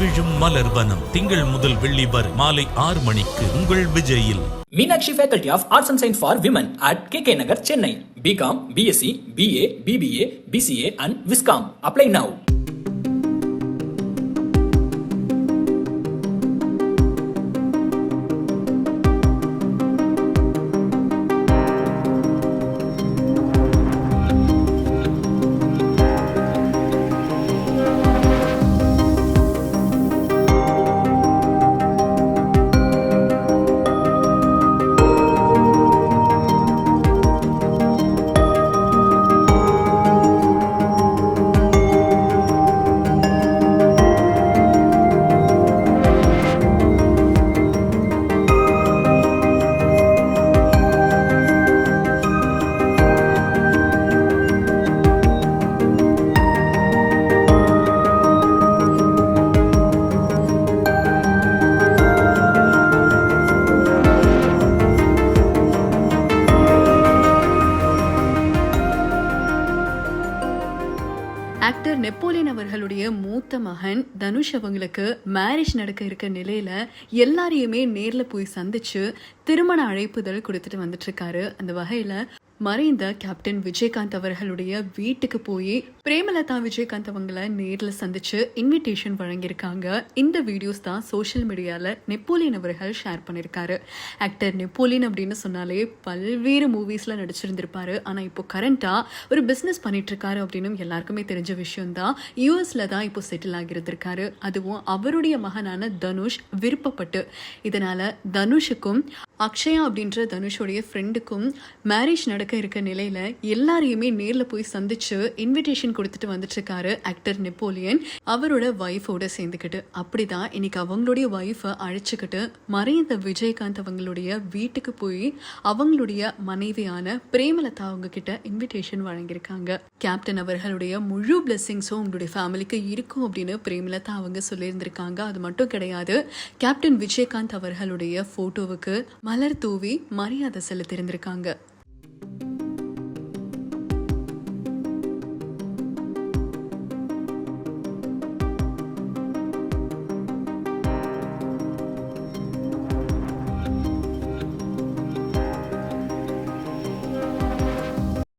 விழும் மலர்வனம் திங்கள் முதல் வெள்ளி வரை மாலை 6 மணிக்கு உங்கள் விஜயில். Meenakshi Faculty of Arts and Science for Women at KK Nagar, Chennai. BCom, BSc, BA, BBA, BCA and Viscom. Apply now. Actor Napoleon அவர்களுடைய மூத்த மகன் தனுஷ் அவங்களுக்கு மேரேஜ் நடக்க இருக்க நிலையில எல்லாரையுமே நேர்ல போய் சந்திச்சு திருமண அழைப்புதல் கொடுத்துட்டு வந்துட்டு இருக்காரு. அந்த வகையில மறைந்த கேப்டன் விஜயகாந்த் அவர்களுடைய வீட்டுக்கு போய் பிரேமலதா விஜயகாந்த் அவங்களை நேர்ல சந்திச்சு இன்விடேஷன் வழங்கியிருக்காங்க. இந்த வீடியோஸ் தான் சோஷியல் மீடியால நெப்போலியன் அவர்கள் ஷேர் பண்ணியிருக்காரு. ஆக்டர் நெப்போலியன் அப்படின்னு சொன்னாலே பல்வேறு மூவிஸ்ல நடிச்சிருந்திருப்பாரு. ஆனா இப்போ கரண்டா ஒரு பிசினஸ் பண்ணிட்டு இருக்காரு அப்படின்னு எல்லாருக்குமே தெரிஞ்ச விஷயம் தான். யூஎஸ்ல தான் இப்போ செட்டில் ஆகியிருந்திருக்காரு. அதுவும் அவருடைய மகனான தனுஷ் விருப்பப்பட்டு. இதனால தனுஷுக்கும் அக்ஷயா அப்படின்ற தனுஷோடைய ஃப்ரெண்டுக்கும் மேரேஜ் நடக்க இருக்க நிலையில எல்லாரையுமே நேர்ல போய் சந்திச்சு இன்விடேஷன் கொடுத்துட்டு வந்துட்டு இருக்காரு ஆக்டர் நெப்போலியன் அவரோட வைஃபோட சேர்ந்துக்கிட்டு. அப்படிதான் இன்னைக்கு அவங்களுடைய வைஃபை அழைச்சுக்கிட்டு மறைந்த விஜயகாந்த் அவங்களுடைய வீட்டுக்கு போய் அவங்களுடைய மனைவியான பிரேமலதா அவங்க கிட்ட இன்விடேஷன் வழங்கியிருக்காங்க. கேப்டன் அவர்களுடைய முழு பிளெஸிங்ஸும் உங்களுடைய ஃபேமிலிக்கு இருக்கும் அப்படின்னு பிரேமலதா அவங்க சொல்லியிருந்திருக்காங்க. அது மட்டும் கிடையாது, கேப்டன் விஜயகாந்த் அவர்களுடைய போட்டோவுக்கு மலர் தூவி மரியாதை செலுத்தியிருந்திருக்காங்க.